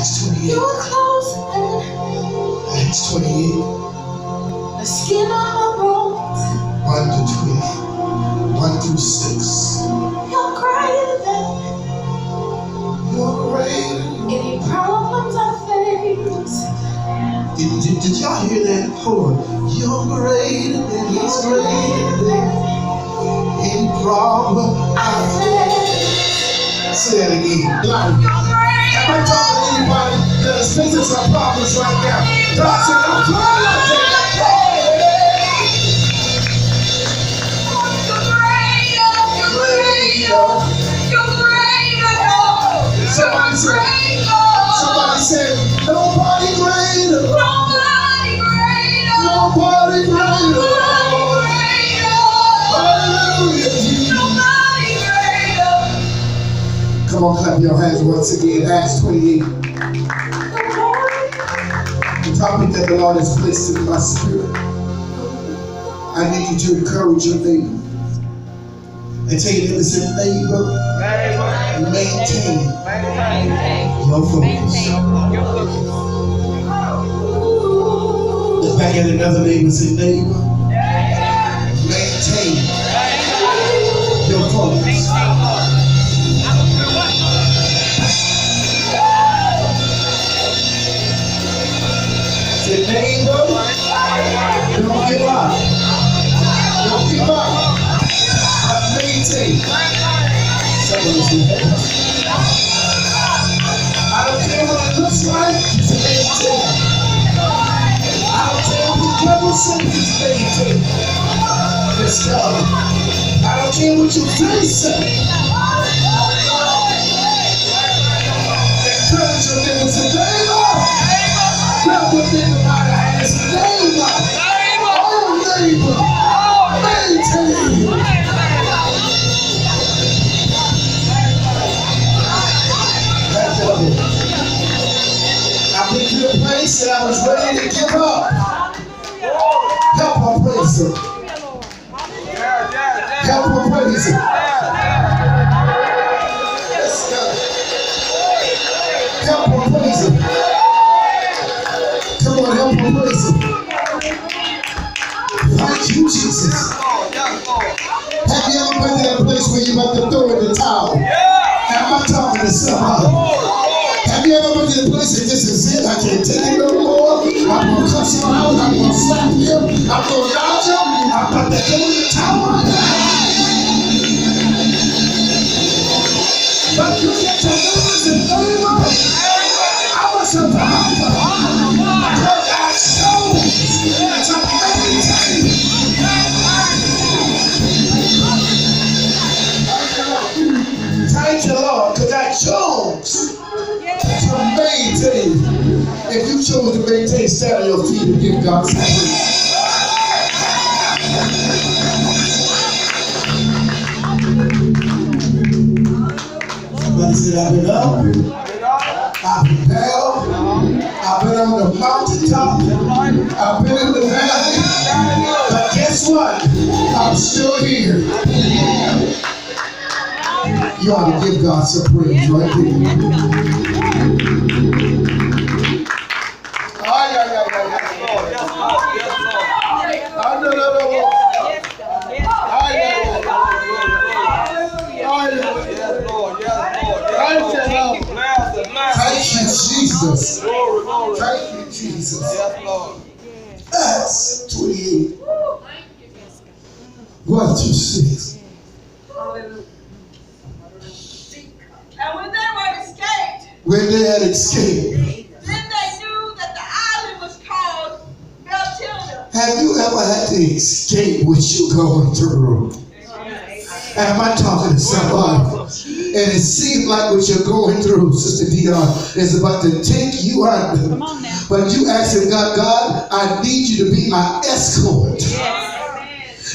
Acts 28. You were close then. Acts 28. The skin on my bones. 1 to 20. 1 through 6. You're greater than. You're greater. Any problems I face. Did y'all hear that? Hold on. You're greater than. He's greater than. Any problem I face. Say that again. Like. Am I talking to anybody that is facing some problems right now? God said, I'm trying to take that pain. You're greater. You're greater. Somebody said, nobody greater. Nobody greater. Nobody greater. Hallelujah. Nobody greater. Come on, clap your hands once again. Acts 28. The topic that the Lord has placed in my spirit. I need you to encourage your neighbor. And tell you that it's a neighbor. Maintain your focus. Look back at another neighbor and say, neighbor, maintain your focus. Say, neighbor, don't give up. Don't give up. Maintain. I don't care what it looks like, just maintain. I don't care what the devil says, just maintain. Let's go. I don't care what your face says. Encourage your neighbor, say, neighbor. Grab your neighbor by the hand and say, neighbor. Oh, neighbor. Maintain. I've been to a place that I was ready to give up. Help her praise him. Help her praise him. Let's go. Help her praise him. Come on, help her praise him. Thank you, Jesus. Have you ever been to that place where you're about to throw in the towel? Am I talking to somebody? Have you ever been to the place that this is it? I can't take it no more. I'm going to cuss him out. I'm going to slap him. I'm going to dodge him. I'm about to throw in the towel right now. But you get to lose and favor. I'm a survivor. Because I chose to maintain. Thank you, Lord, because I chose to maintain. If you chose to maintain, stand on your feet and give God some praise. Somebody said, I've been up, I've been down, I've been on the mountaintop, I've been in the valley, but guess what? I'm still here. You ought to give God some praise right there. Thank you, Jesus. Thank you, Jesus. Acts 28. 1 through 6. And when they had escaped, then they knew that the island was called Beltilda. Have you ever had to escape what you're going through? Am I talking to somebody? And it seems like what you're going through, Sister Dion, is about to take you under. But you asking God, God, I need you to be my escort.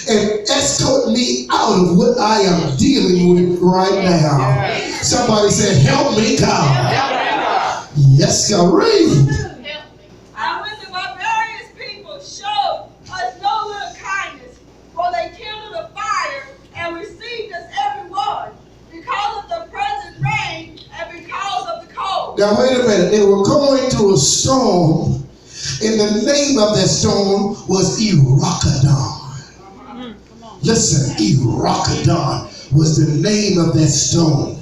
And escort me out of what I am dealing with right now. Somebody said, help me, God. Yes, God. Read. And when the barbarians people showed us no little kindness, for they kindled a fire and received us every one, because of the present rain and because of the cold. Now wait a minute. They were going through a storm, and the name of that storm was Irokadon. Listen, Irokadon was the name of that storm.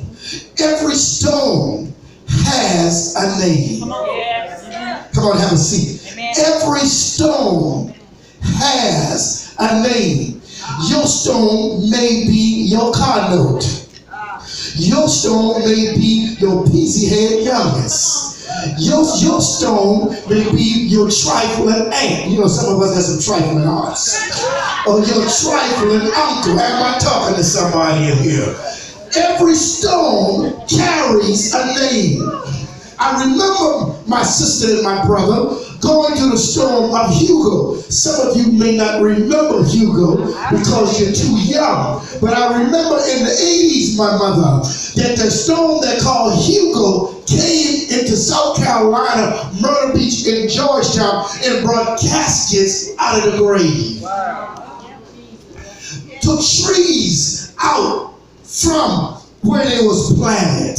Every storm has a name. Come on, have a seat. Every storm has a name. Your storm may be your car note. Your storm may be your peasy head youngest. Your storm may be your trifling aunt. You know, some of us have some trifling aunts. Or your trifling uncle. Am I talking to somebody in here? Every storm carries a name. I remember my sister and my brother going through the storm of Hugo. Some of you may not remember Hugo because you're too young. But I remember in the 80s, my mother, that the storm that called Hugo came into South Carolina, Myrtle Beach, and Georgetown, and brought caskets out of the grave. Took trees out from where they was planted.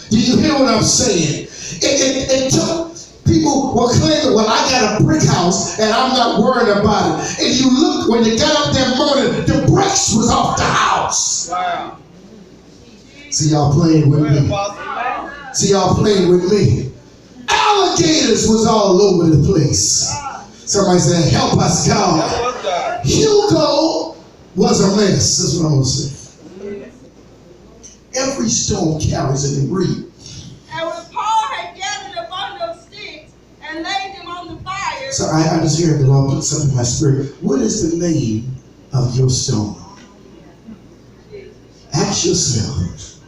Do you hear what I'm saying? It took, people were claiming, well, I got a brick house and I'm not worried about it. And you look, when you got up that morning, the bricks was off the house. Wow. See y'all playing with me. See y'all playing with me. Alligators was all over the place. Somebody said, help us God. Hugo was a mess. That's what I'm going to say. Every storm carries a degree. And when Paul had gathered a bundle of sticks and laid them on the fire. So I just heard the Lord put something in my spirit. What is the name of your storm? Ask yourself,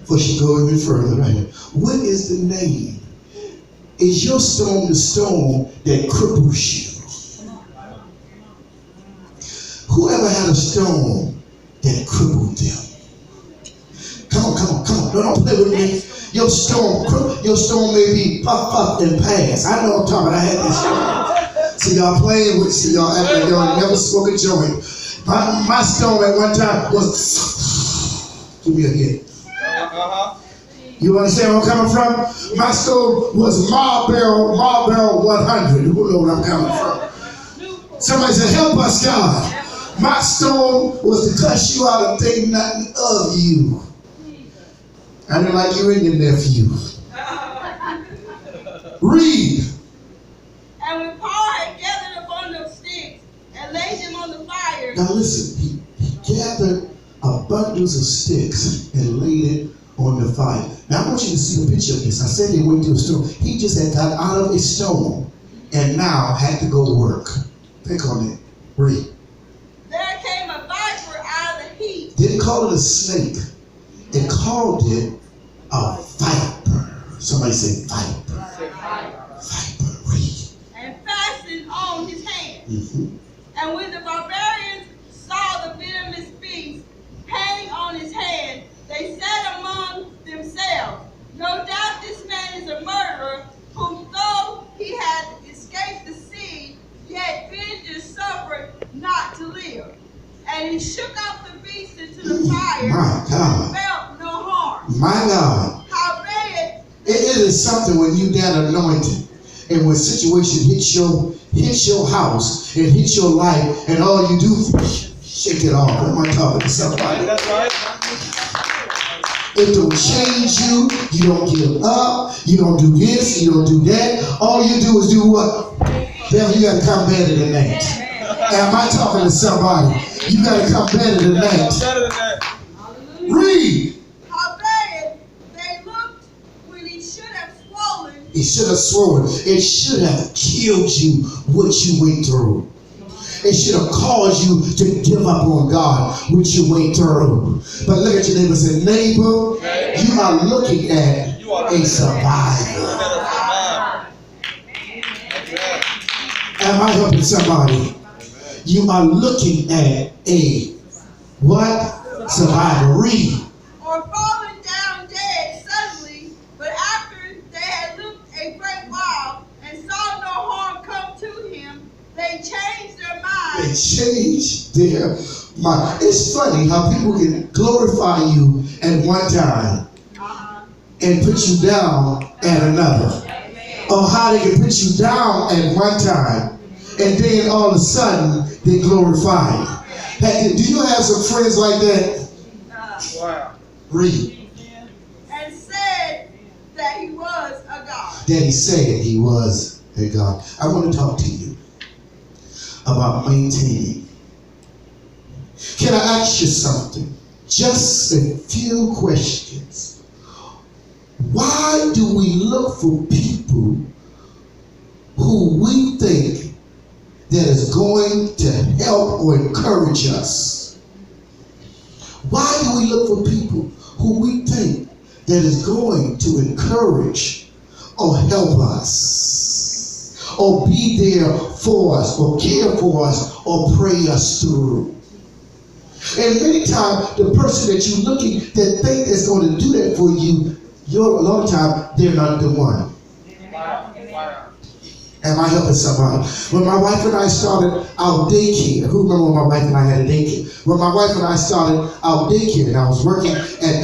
before you go even further, right here. What is the name? Is your storm the storm that cripples you? Whoever had a storm that crippled them? Come on. Don't play with me. Your storm may be puff and pass. I know I'm talking. I had this storm. See y'all playing with. See y'all acting like y'all never smoke a joint. My storm at one time was. Give me a hit. You understand where I'm coming from? My storm was Marlboro 100. Who know where I'm coming from? Somebody said, help us, God. My storm was to cuss you out and think nothing of you. I didn't like you and your nephew. Read. And when Paul had gathered a bundle of sticks and laid them on the fire. Now listen, he gathered a bundles of sticks and laid it on the fire. Now I want you to see the picture of this. I said he went through a storm. He just had got out of a storm and now had to go to work. Think on it. Read. There came a viper out of the heat. Didn't call it a snake. It called it a viper. Somebody say viper. Viper. Read. And fastened on his hand. Mm-hmm. And when the barbarians saw the venomous beast hang on his hand, they said among themselves, no doubt this man is a murderer, whom though he had escaped the sea, yet vengeance suffered not to live. And he shook off the beast into the fire. My God. And felt no harm. My God. Howbeit, it is something when you get anointed and when situation hits your house and hits your life and all you do shake it off. Am I talking to somebody? That's right. It don't change you. You don't give up. You don't do this. You don't do that. All you do is do what? Devil, you got to come better than that. Am I talking to somebody? You got to come better than that. Read. howbeit, they looked when he should have swollen. It should have swollen. It should have killed you what you went through. It should have caused you to give up on God, which you went through. But look at your neighbor and say, neighbor, you are looking at a survivor. Am I helping somebody? You are looking at a what? Survivor. Read. Or fallen down dead suddenly, but after they had looked a great while and saw no harm come to him, they changed their They minds. change their mind. It's funny how people can glorify you at one time and put you down at another. Or how they can put you down at one time and then all of a sudden they glorify you. Hey, do you have some friends like that? Wow. Read. And said that he was a God. That he said he was a God. I want to talk to you about maintaining. Can I ask you something? Just a few questions. Why do we look for people who we think that is going to help or encourage us? Why do we look for people who we think that is going to encourage or help us, or be there for us, or care for us, or pray us through? And many times, the person that you're looking that think is going to do that for you, a lot of time, they're not the one. Am I helping somebody? When my wife and I started our daycare, who remember when my wife and I had a daycare? When my wife and I started our daycare, and I was working at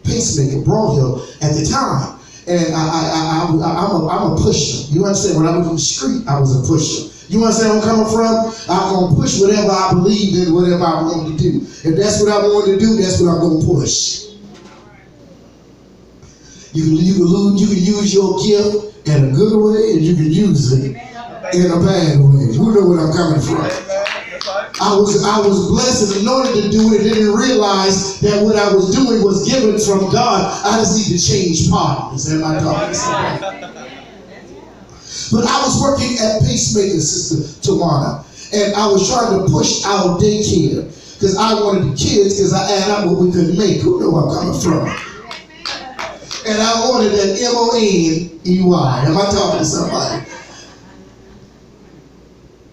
Pacemaker, Broadhill at the time, and I'm a pusher. You understand? When I was in the street, I was a pusher. You understand where I'm coming from? I'm going to push whatever I believe in, whatever I want to do. If that's what I want to do, that's what I'm going to push. You can use your gift in a good way, and you can use it in a bad way. You know where I'm coming from. I was blessed and anointed to do it, and didn't realize that what I was doing was given from God. I just need to change partners. Am I talking to somebody? But I was working at Pacemaker, Sister Tawana, and I was trying to push our daycare because I wanted the kids, because I add up what we couldn't make. Who know where I'm coming from? And I ordered an MONEY. Am I talking to somebody?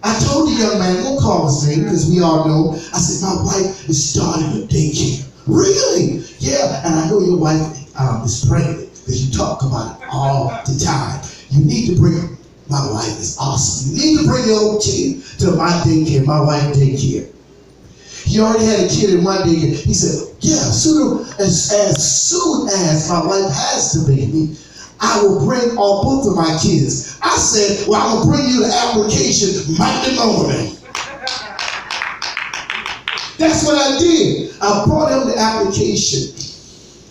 I told the young man, we'll call his name because we all know. I said, my wife is starting a daycare. Really? Yeah. And I know your wife is pregnant because you talk about it all the time. You need to bring, my wife is awesome. You need to bring your kid to my daycare, my wife's daycare. He already had a kid in one daycare. He said, yeah, as soon as my wife has the baby, I will bring all both of my kids. I said, well, I'm going to bring you the application Monday morning. That's what I did. I brought him the application.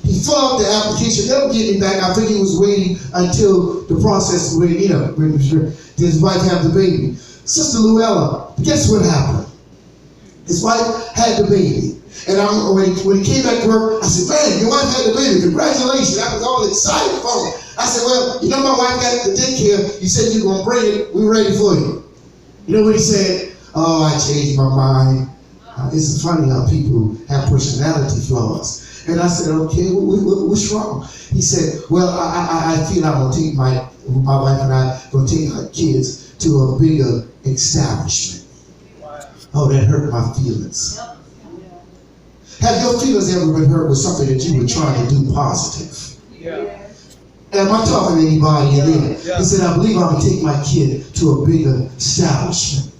He filled out the application. They'll get me back. I think he was waiting until the process was ready, his wife had the baby. Sister Luella, guess what happened? His wife had the baby. And when he came back to work, I said, man, your wife had the baby. Congratulations. I was all excited for him. I said, well, you know my wife got the daycare. You said you were going to bring it. We're ready for you. You know what he said? Oh, I changed my mind. It's funny how people have personality flaws. And I said, okay, what's wrong? He said, well, I feel I'm going to take my wife and I going to take our kids to a bigger establishment. Oh, that hurt my feelings. Have your feelings ever been hurt with something that you were trying to do positive? Yeah. Am I talking to anybody in there? Yeah. He said, I believe I'm going to take my kid to a bigger establishment.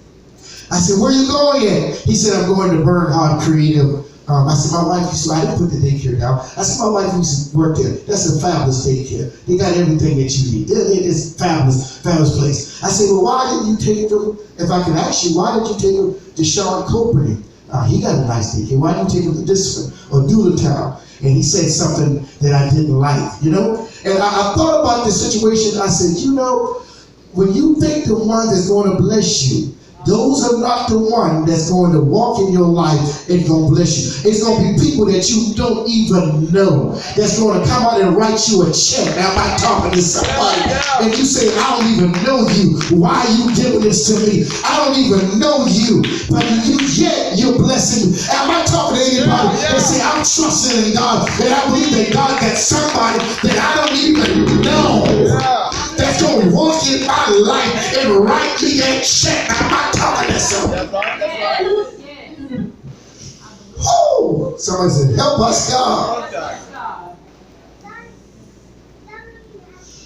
I said, where are you going at? He said, I'm going to Bernhard Creative. I said, my wife used to, I didn't put the daycare down. I said, my wife used to work there. That's a fabulous daycare. They got everything that you need. It's fabulous place. I said, well, why didn't you take them, if I can ask you, why didn't you take them to Sean Copeland? He got a nice daycare. Why didn't you take him to this one or Doolittle? And he said something that I didn't like, And I thought about this situation. I said, when you think the one that's going to bless you, those are not the one that's going to walk in your life and going to bless you. It's going to be people that you don't even know that's going to come out and write you a check. Now, am I talking to somebody? And you say, I don't even know you. Why are you giving this to me? I don't even know you. But yet you're blessing me. Am I talking to anybody that say, I'm trusting in God, and I believe that God got somebody that I don't even know that's going to walk in my life and write me that check. Am I talking to somebody? Oh, somebody said, help us, God.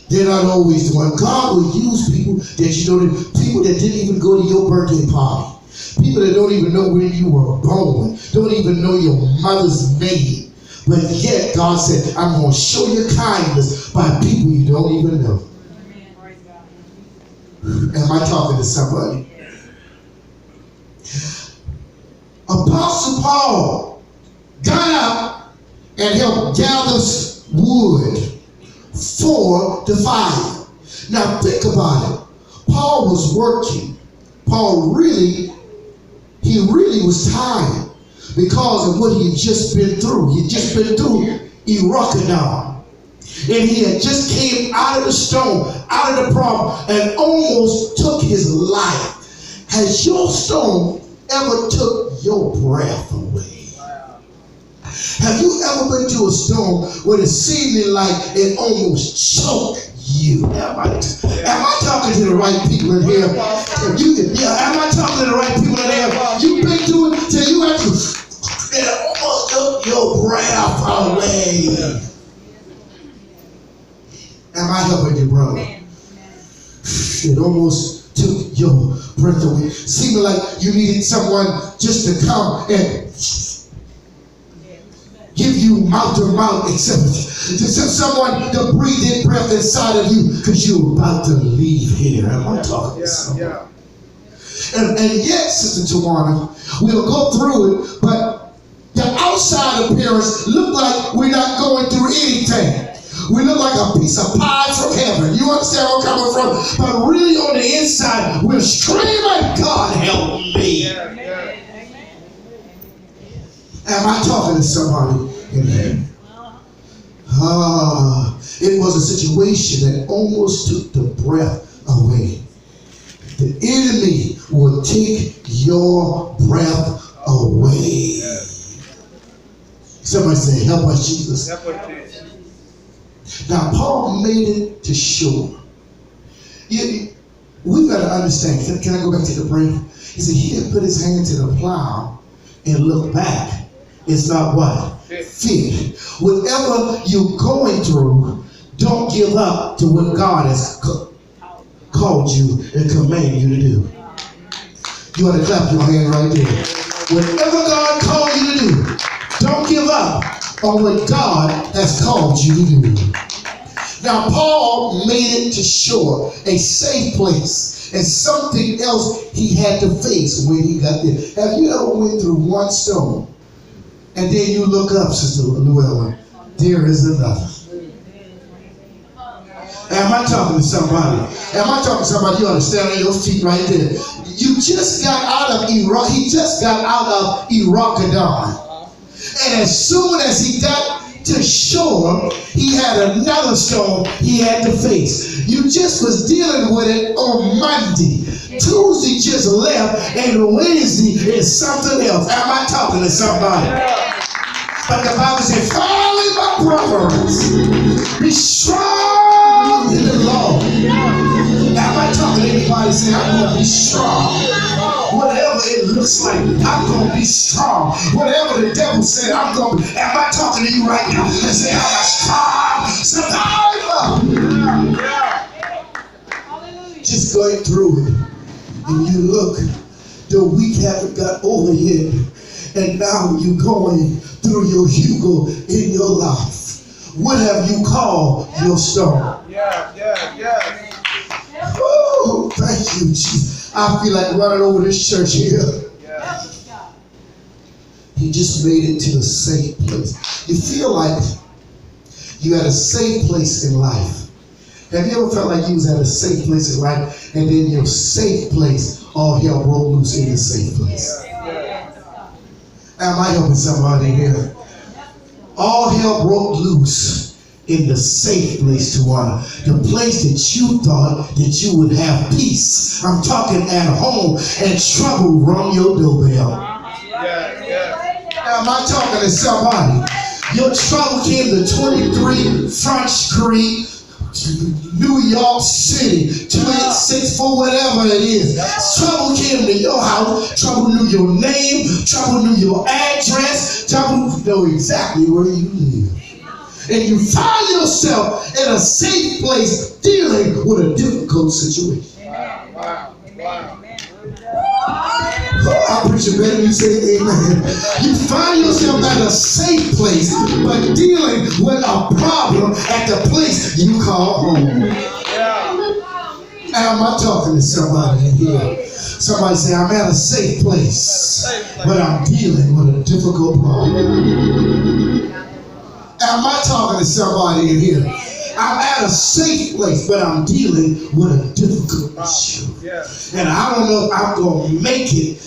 They're not always the one. God will use people that people that didn't even go to your birthday party. People that don't even know when you were born, don't even know your mother's name. But yet God said, I'm going to show you kindness by people you don't even know. Am I talking to somebody? Apostle Paul got up and helped gather wood for the fire. Now think about it. Paul was working. Paul really was tired because of what he had just been through. He had just been through Iraq. And he had just came out of the storm, out of the problem, and almost took his life. Has your storm ever took your breath away? Have you ever been to a storm where it seemed like it almost choked you? Am I talking to the right people in here? Am I talking to the right people in here? You've been through it till you have to, it almost took your breath away. Am I helping you, brother? It almost took your breath away. Seeming like you needed someone just to come and give you mouth-to-mouth acceptance. To someone to breathe in breath inside of you because you're about to leave here. Am I talking to someone? And yet, Sister Tawana, we'll go through it, but the outside appearance look like we're not going through anything. We look like a piece of pie from heaven. You understand where I'm coming from? But really on the inside, we're screaming, God help me. Am I talking to somebody in here? It was a situation that almost took the breath away. The enemy will take your breath away. Somebody say, help us, Jesus. Help us, Jesus. Now, Paul made it to shore. We've got to understand. Can I go back to the brain? He said he didn't put his hand to the plow and look back. It's not what? Fear. Whatever you're going through, don't give up to what God has called you and commanded you to do. You ought to clap your hand right there. Whatever God called you to do, don't give up on what God has called you to do. Now, Paul made it to shore, a safe place, and something else he had to face when he got there. Have you ever went through one storm, and then you look up, Sister Llewellyn, there is another? Am I talking to somebody? Am I talking to somebody? You ought to stand on your feet right there. You just got out of Iraq. He just got out of Iraq. And as soon as he got to shore, he had another storm he had to face. You just was dealing with it on Monday. Tuesday just left, and Wednesday is something else. Am I talking to somebody? But the Bible says, finally, my brothers, be strong in the Lord. Am I talking to anybody saying, I'm going to be strong? Whatever it looks like, I'm going to be strong. Whatever the devil said, I'm going to be. Am I talking to you right now? And say, I'm a strong survivor. Just going through it. And you look, the week haven't got over yet. And now you're going through your Hugo in your life. What have you called your storm? Oh, thank you, Jesus. I feel like running over this church here. He just made it to a safe place. You feel like you had a safe place in life. Have you ever felt like you was at a safe place in life, and then your safe place, all hell broke loose in the safe place? Am I helping somebody here? All hell broke loose in the safe place, Tawana. The place that you thought that you would have peace. I'm talking at home, and trouble rung your doorbell. Am I talking to somebody? Your trouble came to 23 Front Street, New York City, 286 whatever it is. Trouble came to your house. Trouble knew your name. Trouble knew your address. Trouble knew exactly where you live. And you find yourself in a safe place dealing with a difficult situation. I'll preach it better than you say amen. You find yourself at a safe place, but dealing with a problem at the place you call home. Am I talking to somebody in here? Somebody say, I'm at a safe place, but I'm dealing with a difficult problem. Am I talking to somebody in here? I'm at a safe place, but I'm dealing with a difficult issue. And I don't know if I'm going to make it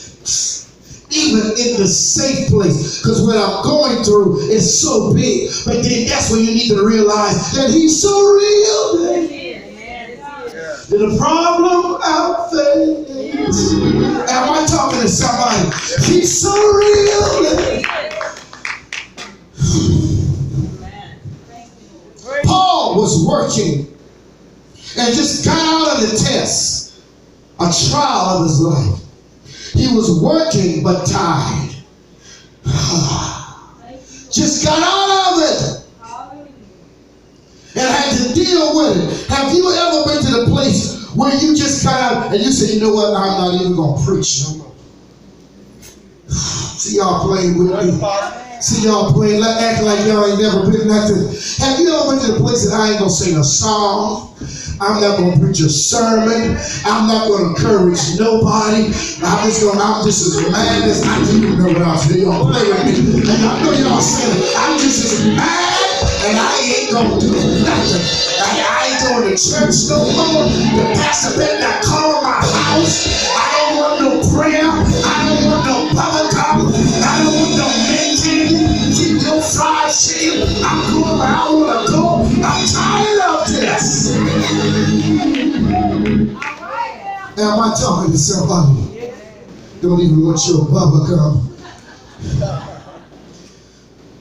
even in the safe place, because what I'm going through is so big. But then that's when you need to realize that he's so real. That the problem outfits. Am I talking to somebody? He's so real. Paul was working and just got out of the test, a trial of his life. He was working but tired. Just got out of it and had to deal with it. Have you ever been to the place where you just got out and you said, you know what, I'm not even going to preach no more? See y'all playing with me. See y'all playing, acting like y'all ain't never been nothing. Have you ever been to the place that I ain't going to sing a song? I'm not going to preach a sermon. I'm not going to encourage nobody. I'm just as mad as I do know what I was doing. Y'all play with me. And I know y'all saying, I'm just as mad and I ain't going to do nothing. I ain't going to church no more. The pastor better not call my house. I don't want no prayer. I don't want no public comment. I don't want no mention. Keep your fried chicken. I'm going where I want to go. I'm tired of this. Now, am I talking to somebody? Don't even want your bubble gum.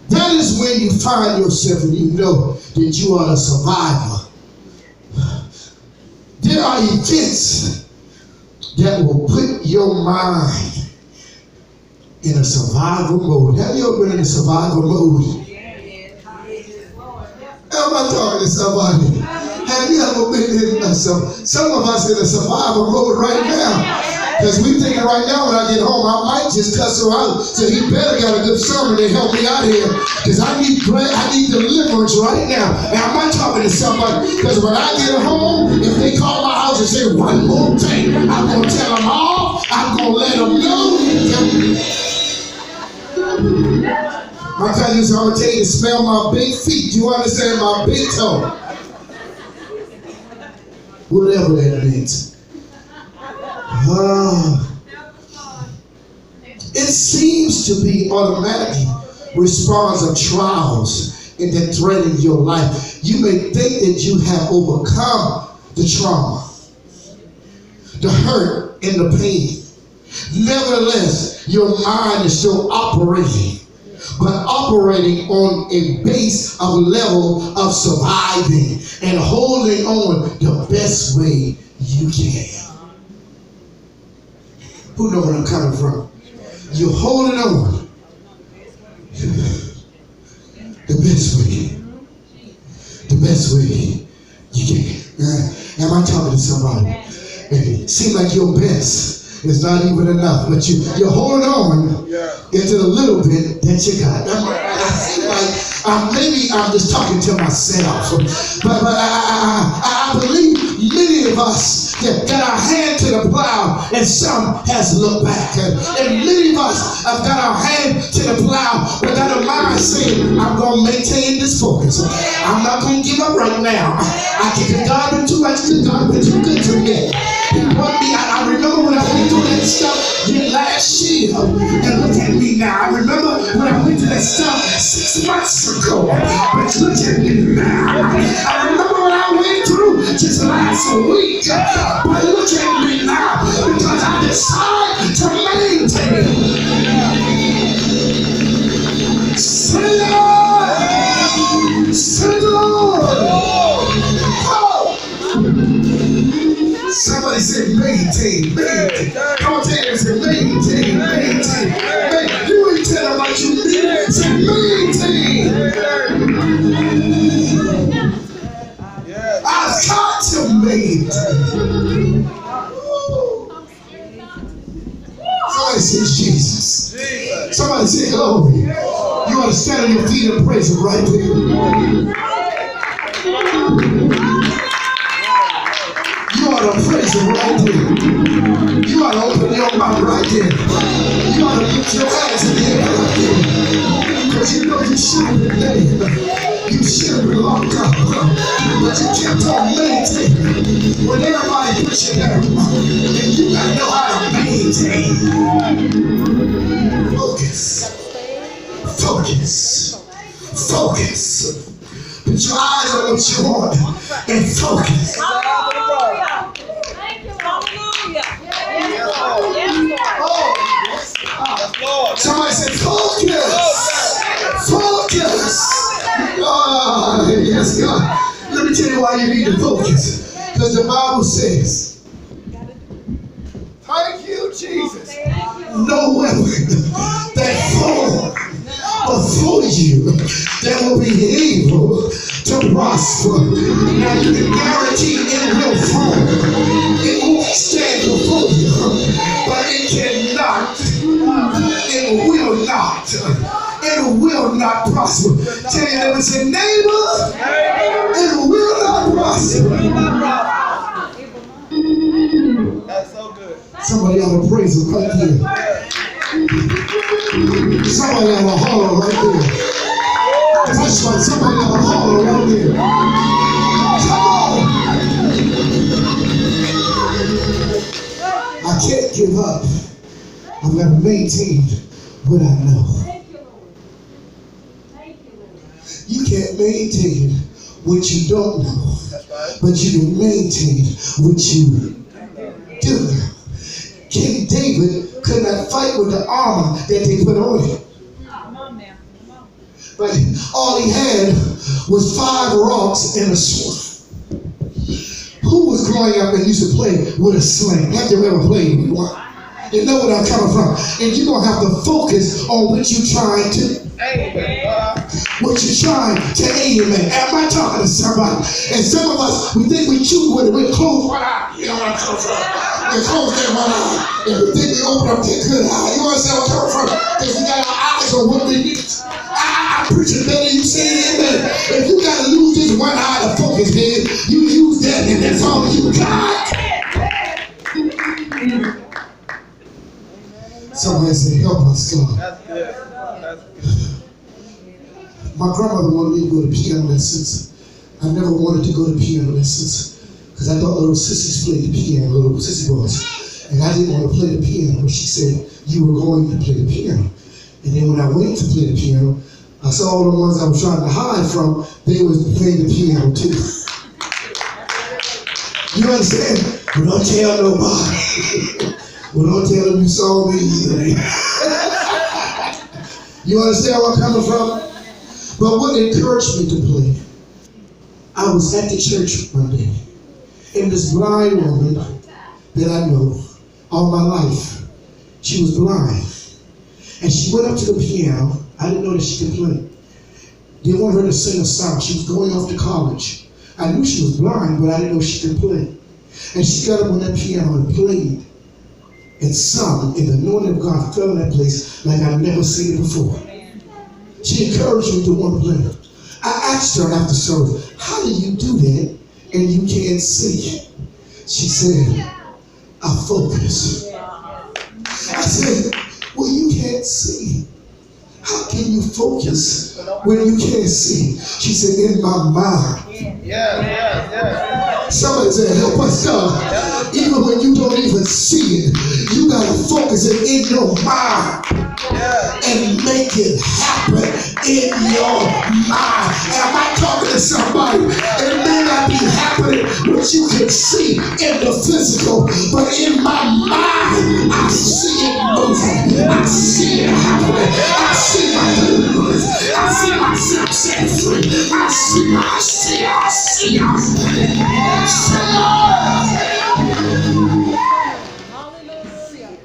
That is when you find yourself and you know that you are a survivor. There are events that will put your mind in a survival mode. Have you ever been in a survival mode? Am I talking to somebody? Have you ever been in some of us in a survival mode right now? Because we thinking right now when I get home, I might just cuss her out. So he better got a good sermon to help me out here. Because I need deliverance right now. And I'm not talking to somebody. Because when I get home, if they call my house and say one more thing, I'm going to tell them all. I'm going to let them know. My cousin said, I'm going to tell you to smell my big feet. You understand? My big toe. Whatever that means. It seems to be automatic response of trials and that threaten your life. You may think that you have overcome the trauma, the hurt, and the pain. Nevertheless, your mind is still operating, but operating on a base of level of surviving and holding on the best way you can. Who know where I'm coming from? You're holding on the best way. The best way you can. Am I talking to somebody? It seems like your best is not even enough, but you're holding on into the little bit that you got. I feel like maybe I'm just talking to myself, but I believe many of us got our hand to the plow and some has looked back. And many of us have got our hand to the plow but got a mind saying, I'm going to maintain this focus. I'm not going to give up right now. God been too much good. God been too good to me. I remember when I went through that stuff last year. And look at me now. I remember when I went through that stuff 6 months ago. But look at me now. I remember when I went through just last week. But look at me now. Because I decided to maintain. Say Lord. Say Lord. Somebody say maintain, maintain. Come on, tell them, say maintain, maintain. You ain't telling what you need. Say maintain. I've got to maintain. Somebody is Jesus. Somebody say glory. You ought to stand on your feet and praise him right there. You ought to praise him right there. You ought to open your mouth right there. You ought to lift your hands in the air right there. Because you know you should have been dead. You should have been locked up. But you kept on maintaining. When everybody puts you down, and you got to know how to maintain. Focus. Focus. Focus. Put your eyes on what you want and focus. Hallelujah. Thank you, hallelujah. Somebody say focus. Focus. Oh, yes, God. Let me tell you why you need to focus. Because the Bible says, thank you, Jesus. No weapon that formed before you that will be able to prosper. Now you can guarantee it will fall. It won't stand before you, but it cannot. It will not prosper. Tell your neighbor, say, neighbor, it will not prosper. That's so good. Somebody ought to praise him right there. Somebody ought to holler right there. That's right, somebody ought to holler right there. Come on. I can't give up. I've got to maintain what I know. You can't maintain what you don't know, but you can maintain what you do know. King David could not fight with the armor that they put on him. But all he had was 5 rocks and a sword. Who was growing up and used to play with a sling? Have you ever played with one? You know what I'm coming from. And you're going to have to focus on what you're trying to what you're trying to aim at. Am I talking to somebody? And some of us, we think we shoot with it. We close one eye. You know what I'm coming from. We close that one eye. And we think we open up that good eye. You understand where I'm coming from? Because we got our eyes on what we need. I'm preaching better. You say amen. If you got to lose this one eye to focus, man, you use that and that's all you got. Somebody say, help us, God. That's good. That's good. My grandmother wanted me to go to piano lessons. I never wanted to go to piano lessons because I thought little sissies played the piano, little sissy boys. And I didn't want to play the piano, but she said, you were going to play the piano. And then when I went to play the piano, I saw all the ones I was trying to hide from, they was playing the piano too. You understand? Well, don't tell nobody. Well, don't tell them you saw me either. You understand where I'm coming from? But what encouraged me to play? I was at the church one day, and this blind woman that I know all my life, she was blind. And she went up to the piano. I didn't know that she could play. They wanted her to sing a song. She was going off to college. I knew she was blind, but I didn't know she could play. And she got up on that piano and played and sung, and the anointing of God fell in that place like I've never seen it before. She encouraged me to want to play. I asked her after service, how do you do that and you can't see? She said, I focus. I said, well, you can't see. How can you focus when you can't see? She said, in my mind. Somebody said, help us, God. Even when you don't even see it, you got to focus it in your mind and make it happen in your mind. Am I talking to somebody? It may not be happening what you can see in the physical, but in my mind, I see it moving. I see it happening. I see my deliverance. I see myself set free. I see.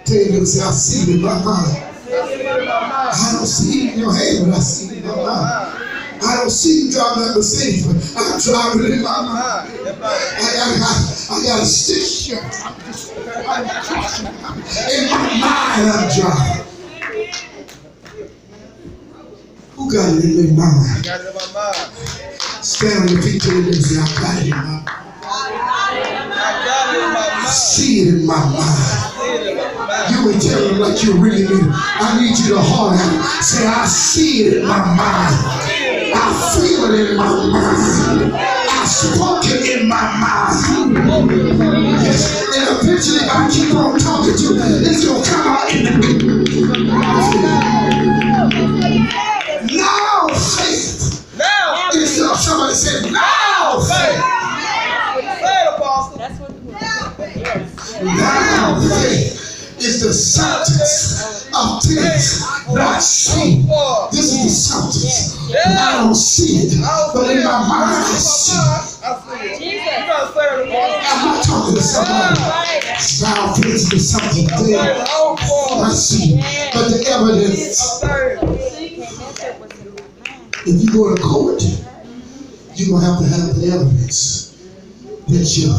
Tell you, say, I see it in my mind. I don't see it in your head, but I see it in my mind. I don't see you driving up the city, but I'm driving it in my mind. I I got a stick shirt. In my mind, I'm dry. Who got it in their mind? Got it in my mind. Stand on your feet till you say, I got it in my mind. I see it in my mind. You would tell them like you really mean it. I need you to hold out. Say, I see it in my mind. I feel it in my mind. I spoke it in my mind. Yes. And eventually, if I keep on talking to you, it's going to come out in the now faith. Now. Somebody said, now faith. Say it, Apostle. Now faith is the substance of things not seen. This is the substance. I don't see it, but in my mind I see it. I see it. You gotta say it, Apostle. I'm not talking to somebody. Now faith is something there. I see it, but the evidence. If you go to court, you're going to have the evidence that you.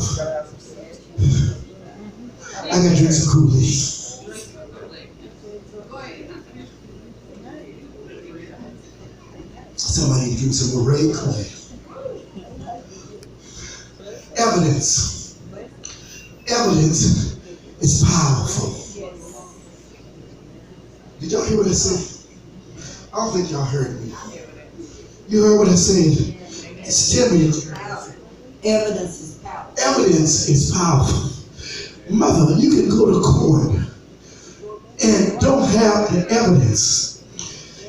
I got to drink some Kool-Aid. Somebody drink some Ray Clay. Evidence. Evidence is powerful. Did y'all hear what I said? I don't think y'all heard me. You heard what I said? Tell me. Evidence is powerful. Evidence is powerful. Mother, you can go to court and don't have the evidence.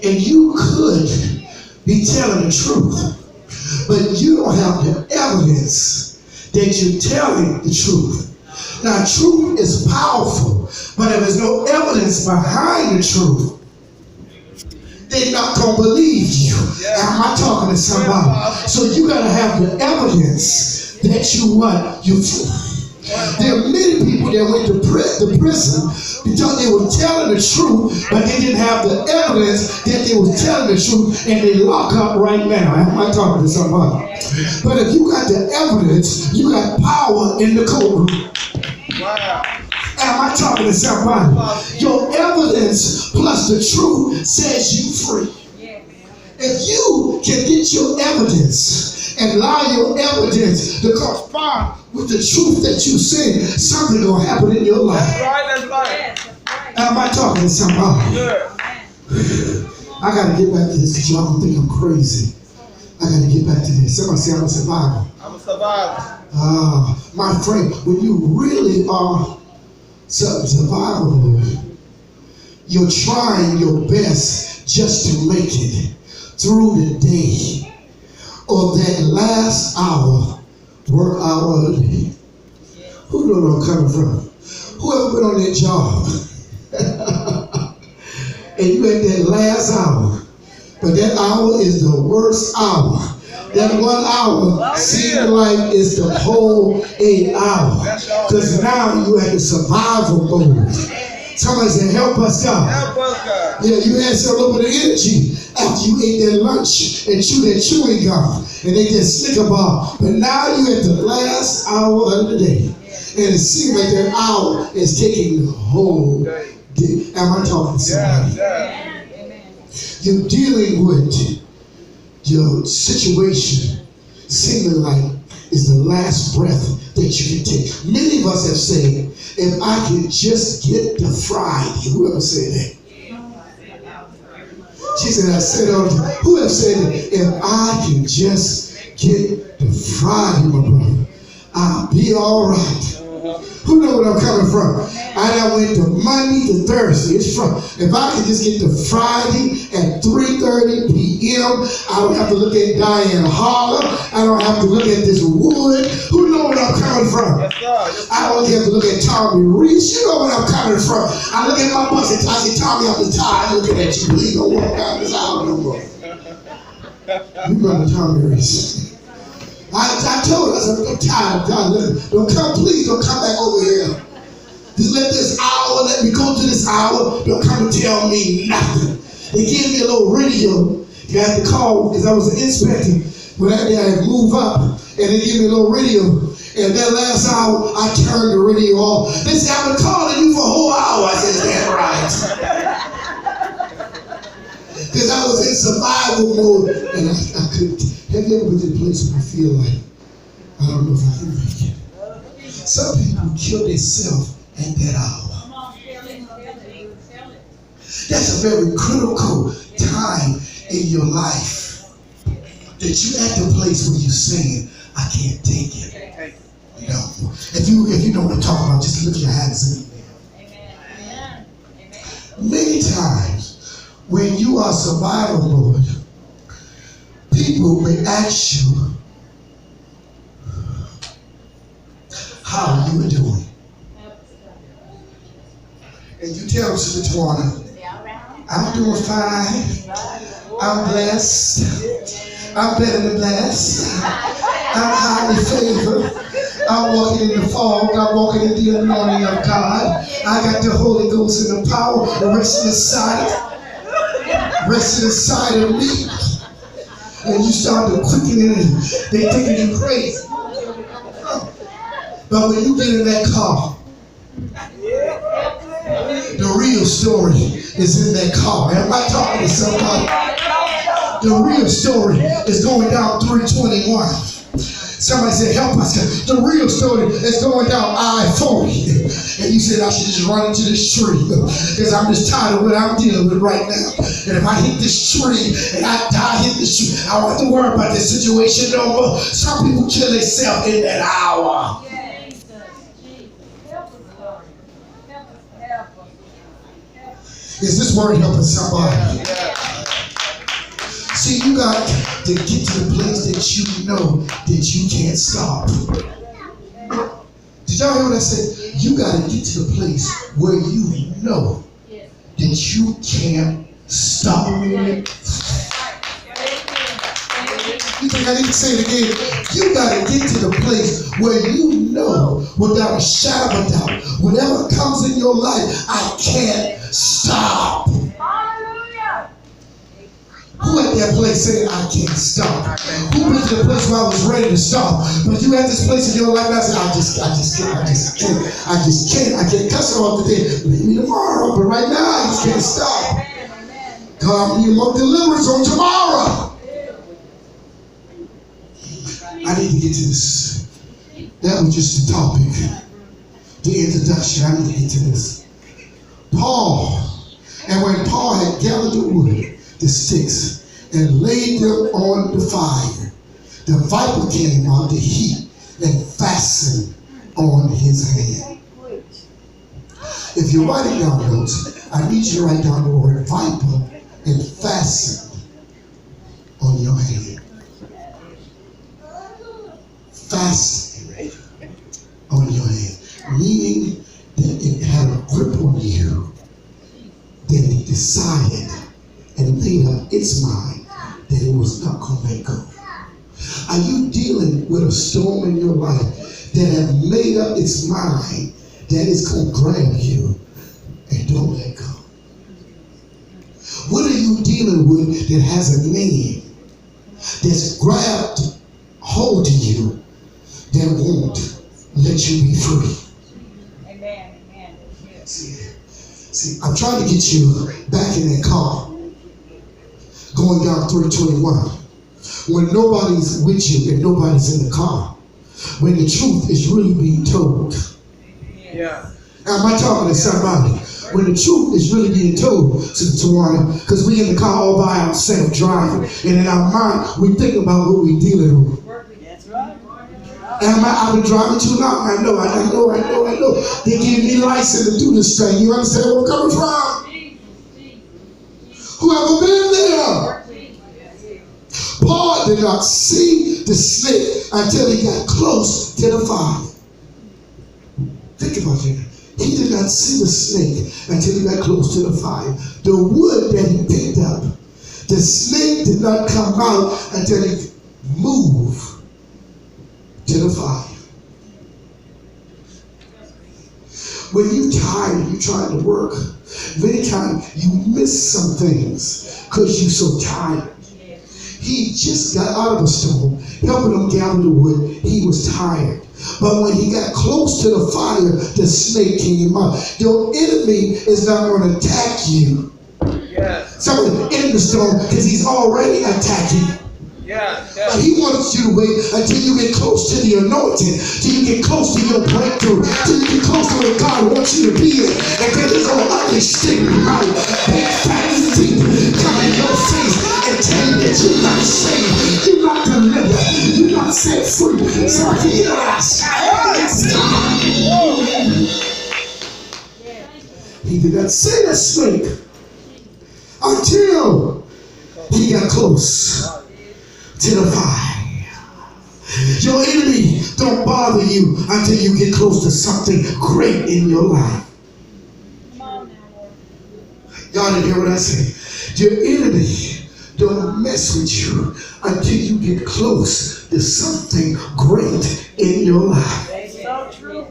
And you could be telling the truth, but you don't have the evidence that you're telling the truth. Now, truth is powerful, but if there's no evidence behind the truth, they're not going to believe you. Am I talking to somebody? So you got to have the evidence that you what? You. There are many people that went to prison because they were telling the truth, but they didn't have the evidence that they were telling the truth, and they lock up right now. Am I talking to somebody? But if you got the evidence, you got power in the courtroom. Wow. Am I talking to somebody? Your evidence plus the truth says you free. If you can get your evidence and allow your evidence to correspond with the truth that you say, something will happen in your life. That's right. Am I talking to somebody? Good. I got to get back to this because y'all don't think I'm crazy. I got to get back to this. Somebody say I'm a survivor. I'm a survivor. My friend, when you really are survivor, you're trying your best just to make it through the day or that last hour, work hour of the day. Who know where I'm coming from? Whoever been on that job and you at that last hour, but that hour is the worst hour. That 1 hour seems like it's the whole 8 hours. Because now you at the survival mode. Somebody said, help us God. Help us, God. Yeah, you had some little bit of energy after you ate that lunch and chewed that chewing gum and ate that Snicker bar. But now you at the last hour of the day. And it seems like that hour is taking the whole day. Am I talking to somebody? Yeah. You're dealing with your situation seeming like is the last breath that you can take. Many of us have said, if I could just get to Friday. Whoever said that? She said, I said, who have said that? If I can just get to Friday, my brother, I'll be all right. Who know what I'm coming from? I went to Monday to Thursday. It's from. If I could just get to Friday at 3:30 p.m., I don't have to look at Diane Holler. I don't have to look at this wood. Who know what I'm coming from? Yes, sir. Yes, sir. I don't have to look at Tommy Reese. You know where I'm coming from. I look at my bus and I see Tommy up the tire looking at you. Please don't walk down this aisle no more. You remember Tommy Reese? I told her, I said, I'm tired of God. Don't come, please don't come back over here. Just let this hour, let me go to this hour. Don't come and tell me nothing. They gave me a little radio. You had to call because I was an inspector. When that day I had moved up, and they gave me a little radio. And that last hour, I turned the radio off. They said, I've been calling you for a whole hour. I said, damn right. Because I was in survival mode. And I couldn't. Have you ever been to a place where you feel like, I don't know if I can make it? Some people kill themselves at that hour. That's a very critical time in your life. That you at the place where you're saying, I can't take it. No. If you know what I'm talking about, just lift your hands in the air. Many times, when you are survival mode, people may ask you how you are doing. And you tell Sister Tawana, I'm doing fine. I'm blessed. I'm better than blessed. I'm highly favored. I'm walking in the fog. I'm walking in the anointing of God. I got the Holy Ghost and the power resting inside of me. And you start to quicken it, and they thinking you crazy. But when you get in that car, the real story is in that car. Am I talking to somebody? The real story is going down 321. Somebody said, help us. The real story is going down I-40. And you said, I should just run into this tree because I'm just tired of what I'm dealing with right now. And if I hit this tree and I die, hit this tree, I don't have to worry about this situation no more. Some people kill themselves in that hour. Is this word helping somebody? See, you got to get to the place that you know that you can't stop. Did y'all hear what I said? You got to get to the place where you know that you can't stop. You think I need to say it again? You got to get to the place where you know without a shadow of a doubt, whatever comes in your life, I can't stop. Who at that place saying, I can't stop? Who been to the place where I was ready to stop? But you at this place in your life and I said, I just can't cuss her off today. Maybe tomorrow, but right now I just can't stop. Come, you more deliverance on tomorrow. I need to get to this. That was just the topic, the introduction. I need to get to this. Paul, and when Paul had gathered the wood, the sticks, and laid them on the fire, the viper came out the heat and fastened on his hand. If you're writing down notes, I need you to write down the word viper and fasten on your hand. Fasten on your hand. Meaning that it had a grip on you, that it decided and made up its mind that it was not going to let go. Are you dealing with a storm in your life that have made up its mind that it's going to grab you and don't let go? What are you dealing with that has a name that's grabbed hold of you that won't let you be free? Amen. See, I'm trying to get you back in that car going down 321 when nobody's with you and nobody's in the car, when the truth is really being told. Yeah. Am I talking to somebody? When the truth is really being told, Sister Tawana, because we in the car all by ourselves driving, and in our mind we think about what we're dealing with. That's right. I've been driving too long. I know. They give me license to do this thing. You understand where I'm coming from? Whoever been there? Paul did not see the snake until he got close to the fire. Think about it. He did not see the snake until he got close to the fire. The wood that he picked up, the snake did not come out until he moved to the fire. When you're tired, you're trying to work, many times you miss some things because you're so tired. He just got out of a storm, helping them gather the wood. He was tired. But when he got close to the fire, the snake came out. Your enemy is not going to attack you. Yes. Somebody in the storm because he's already attacking. Yes. But Yes. he wants you to wait until you get close to the anointing, till you get close to your breakthrough, till you get close to where God wants you to be in. And then there's all ugly stigma, right? Big fat deep come in your face and tell you that you're not saved, you're not delivered, you're not set free. So hear us. He did not say that snake until he got close to the fire. Your enemy don't bother you until you get close to something great in your life. Y'all didn't hear what I said. Your enemy don't mess with you until you get close to something great in your life. So true.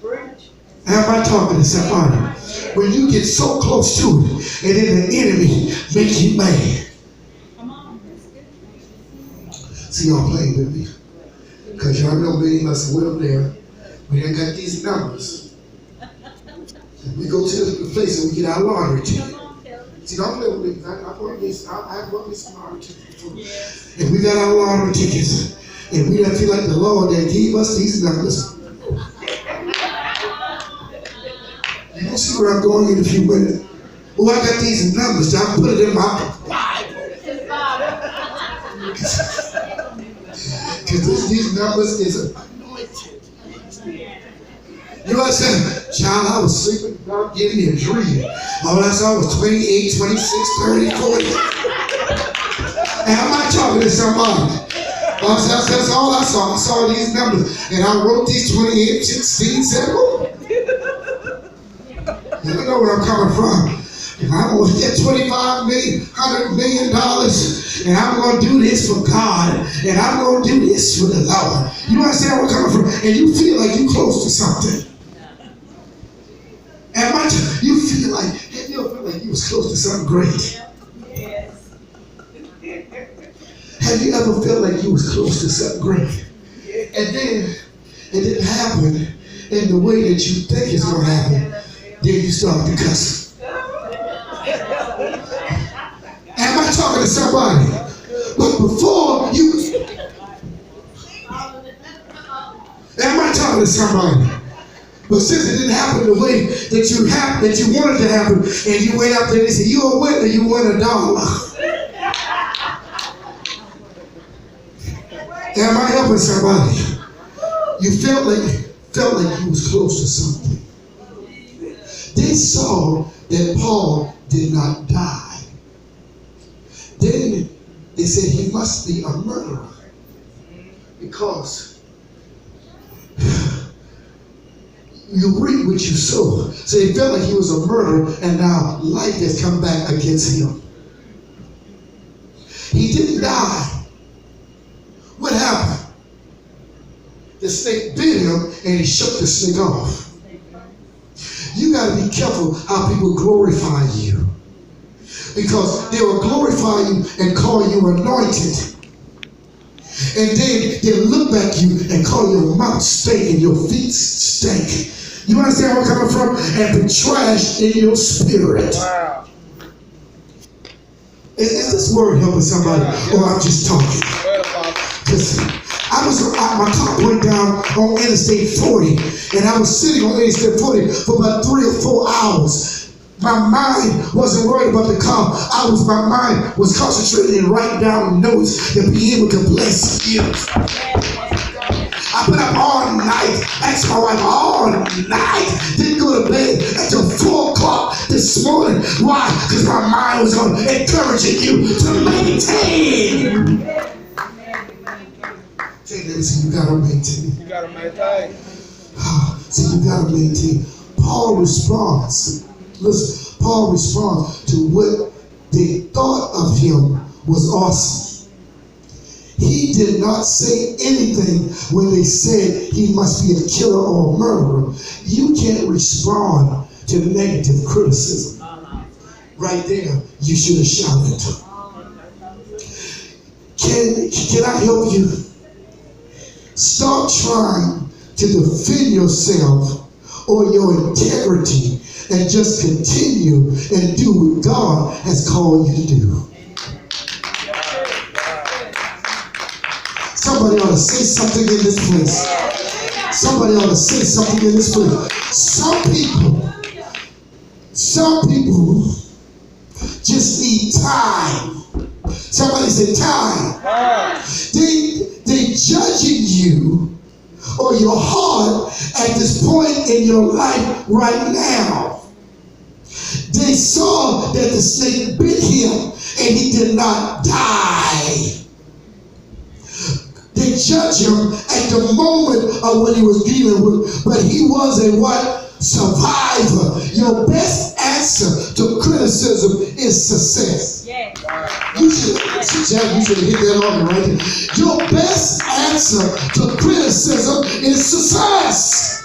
Preach. Am I talking to somebody? When you get so close to it, and then the enemy makes you mad. See, y'all playing with me. Because y'all know many of us are up there. We done got these numbers. And we go to the place and we get our lottery ticket. See, don't play with me. I brought me some lottery tickets before. And we got our lottery tickets. And we don't feel like the Lord that gave us these numbers. You're going to see where I'm going in a few minutes. Oh, I got these numbers. I put it in my Bible. Because these numbers is anointed. You know what I'm saying? Child, I was sleeping. God gave me a dream. All I saw was 28, 26, 30, 40. And am I talking to somebody? That's all I saw. I saw these numbers. And I wrote these 28, 16, 7. You know where I'm coming from. If I'm going to get $25 million, $100 million, and I'm going to do this for God, and I'm going to do this for the Lord. You understand where I'm coming from? And you feel like you're close to something. And you feel like you was close to something great. Yes. Have you ever felt like you was close to something great? And then it didn't happen in the way that you think it's going to happen. Then you start to cuss. Am I talking to somebody? But before you... Am I talking to somebody? But since it didn't happen the way that you wanted to happen, and you went out there and they said, you're a winner, you win $1. Am I helping somebody? You felt like you was close to something. They saw that Paul did not die. Then they said he must be a murderer because you reap what you sow. So they felt like he was a murderer, and now life has come back against him. He didn't die. What happened? The snake bit him and he shook the snake off. You got to be careful how people glorify you, because they will glorify you and call you anointed, and then they'll look back at you and call your mouth stink and your feet stink. You understand where I'm coming from? And put trash in your spirit. Wow. Is this word helping somebody, or I'm just talking? Because my car went down on Interstate 40, and I was sitting on Interstate 40 for about 3 or 4 hours. My mind wasn't worried about the car. My mind was concentrated in writing down notes to be able to bless you. I put up all night, asked my wife all night, didn't go to bed until 4 o'clock this morning. Why? Because my mind was on encouraging you to maintain. See, you gotta maintain. You gotta maintain. See, you gotta maintain. Paul responds. Listen, Paul responds to what they thought of him was awesome. He did not say anything when they said he must be a killer or a murderer. You can't respond to negative criticism. Right there, you should have shouted. Can I help you? Stop trying to defend yourself or your integrity and just continue and do what God has called you to do. Somebody ought to say something in this place. Somebody ought to say something in this place. Some people just need time. Somebody say time. They judging you or your heart at this point in your life right now. They saw that the snake bit him and he did not die. They judge him at the moment of what he was dealing with, but he was a what? Survivor. Your best answer to criticism is success. Yeah. You should hit that on right there. Your best answer to criticism is success.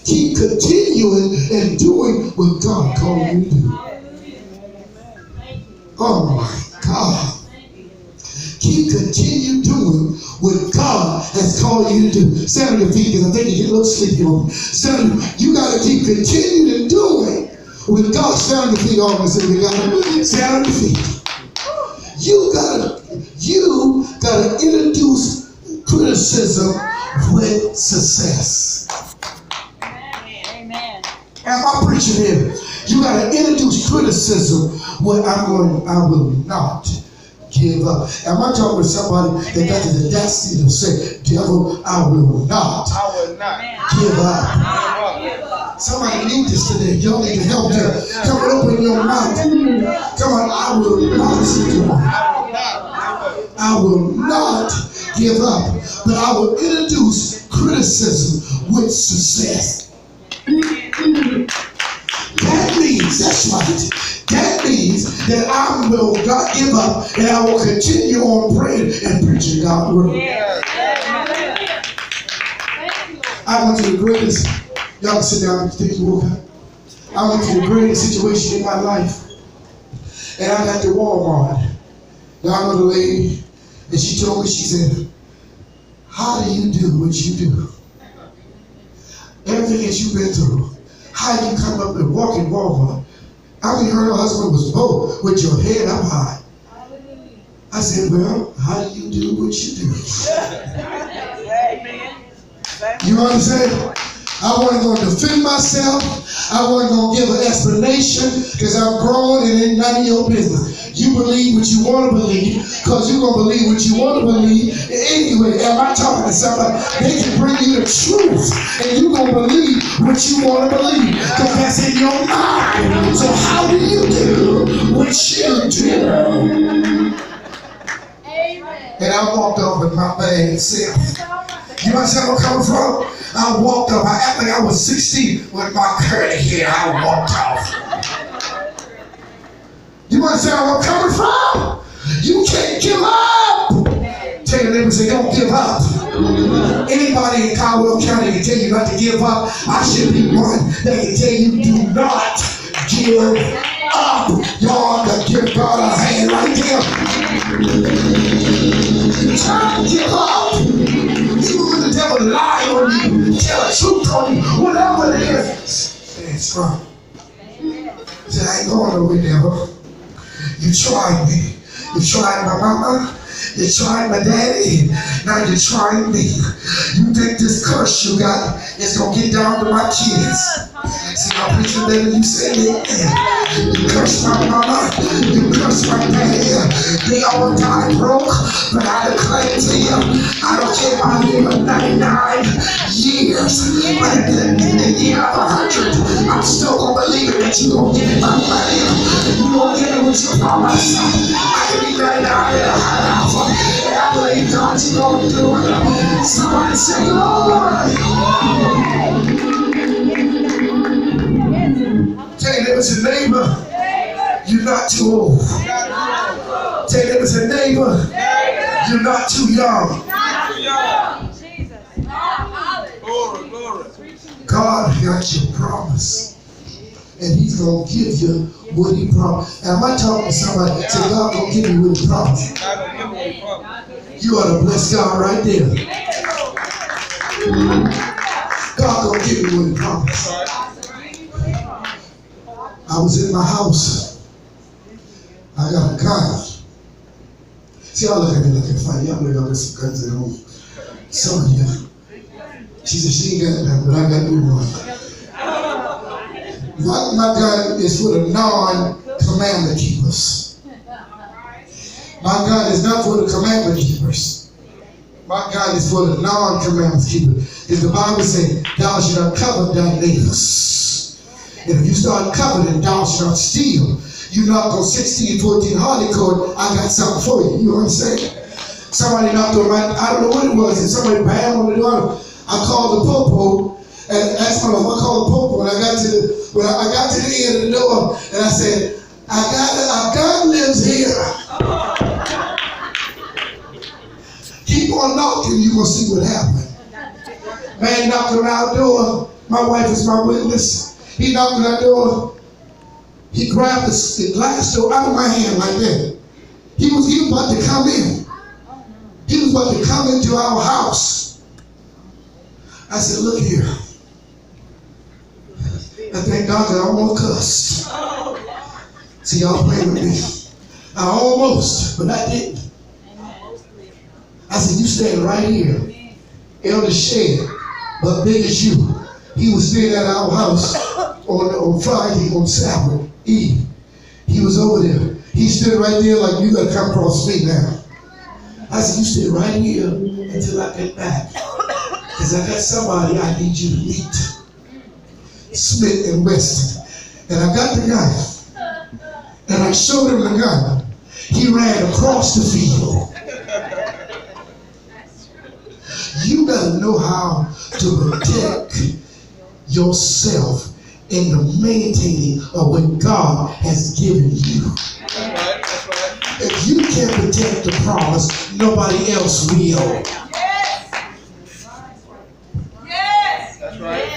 Keep continuing and doing what God called you to do. Oh my God. Keep continue doing what God has called you to do. Stand on your feet because I think you get a little sleepy on me. You got to keep continuing doing what God. Stand on your feet all of a sudden. You got to stand on your feet. You gotta introduce criticism with success. Amen. Am I preaching here? You gotta introduce criticism when I will not give up. Am I talking with somebody that got the audacity to say, devil, I will not give up? Somebody need this today. Y'all need to help them. Come on, open your mouth. Come on, I will not give up. I will not give up. But I will introduce criticism with success. That means, that's right. That means that I will not give up and I will continue on praying and preaching God's word. I went to the greatest, y'all can sit down and take your walk out. I went to the greatest situation in my life. And I got to Walmart. Now I know the lady, and she told me, she said, how do you do what you do? Everything that you've been through, how you come up and walk in Walmart. I mean, her husband was bold with your head up high. I said, well, how do you do what you do? You understand? I wasn't going to defend myself. I wasn't going to give an explanation because I'm grown and it ain't none of your business. You believe what you want to believe because you're going to believe what you want to believe. Anyway, am I talking to somebody? They can bring you the truth and you're going to believe what you want to believe because that's in your mind. So how do you do what you do? And I walked off with my bad self. You understand where I'm coming from? I walked off. I act like I was 16 with my curly hair. I walked off. You understand where I'm coming from? You can't give up. Tell your neighbor, say, don't give up. Anybody in Caldwell County can tell you not to give up. I should be one that can tell you do not give up. Y'all got to give God a hand right there. Try to give up. Even when the devil lie on you, tell the truth on you, whatever it is, stand strong. Say, I ain't going nowhere, devil. You tried me. You tried my mama. You tried my daddy. Now you're trying me. You think this curse you got is going to get down to my kids. See my preacher later, you said it. You cursed my mama. You cursed my daddy. They all died broke. But I declare to you, I don't care if I live 99 years. But in the year of 100, I'm still going to believe that you're going to give me my money. You're going to give me what you promised. I can be 99 and a half. And I believe God, you're going to do it. Somebody say, Lord. Tell your neighbor, say, neighbor, you're not too old. Tell your neighbor, say, neighbor, you're not too young. God got your promise. And he's going to give you what he promised. Am I talking to somebody? Say, God going to give you what he promised. You ought to bless God right there. God gonna give me what he promised. I was in my house. I got a gun. See, y'all look at me looking funny. Y'all know y'all got some guns at home. Some of you. She said she ain't got none, but I got new one. My gun is for the non-commandment keepers. My gun is not for the commandment keepers. My gun is for the non-commandment keepers. Because the Bible says, thou shalt not covet thy neighbors. And if you start coveting, thou shalt not steal. You knock on 1614 Harley Court, I got something for you. You understand? Somebody knocked on my, I don't know what it was, and somebody banged on the door. I called the popo, and that's when I called the popo, and I got to the end of the door, and I said, our gun lives here. Keep on knocking, you're going to see what happens. Man knocked on our door. My wife is my witness. He knocked on our door. He grabbed the glass door out of my hand like that. He was about to come in. He was about to come into our house. I said, look here. I thank God that I almost cussed. See, y'all playing with me. I almost, but I didn't. I said, you stand right here. Elder Shed, but big as you. He was staying at our house on Friday, on Sabbath Eve. He was over there. He stood right there like, you gotta come across me now. I said, you stay right here until I get back. Because I got somebody I need you to meet. Smith and Weston. And I got the guy. And I showed him the gun. He ran across the field. You gotta know how to protect yourself in the maintaining of what God has given you. That's right, that's right. If you can't protect the promise, nobody else will. Yes. That's right.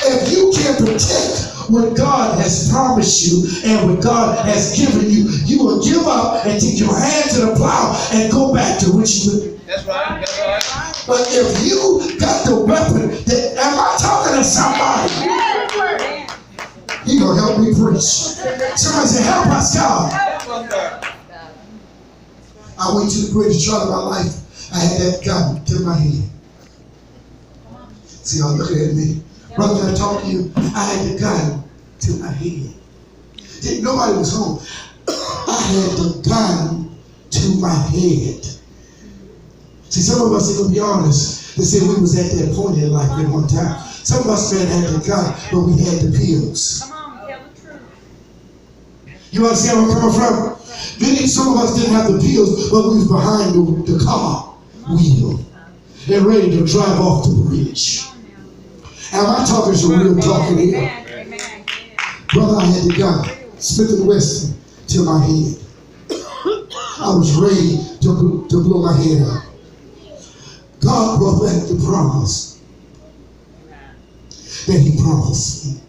If you can't protect what God has promised you and what God has given you, you will give up and take your hand to the plow and go back to what you were. That's right, that's right. But if you got the weapon, am I talking to somebody? He gonna help me preach. Somebody say, help us, God. I went to the greatest trial of my life. I had that gun to my head. See, y'all looking at me. Brother, can I talk to you? I had the gun to my head. Nobody was home. I had the gun to my head. See, some of us, are going to be honest, they say we was at that point in life at one time. Some of us men had the gun, but we had the pills. Come on, tell the truth. You understand where I'm coming from? Then some of us didn't have the pills, but we was behind the car wheel and ready to drive off the bridge. Am I talking some real talking here? Amen. Brother, I had the gun, Smith and Wesson, to my head. I was ready to blow my head up. God brought back the promise that he promised me.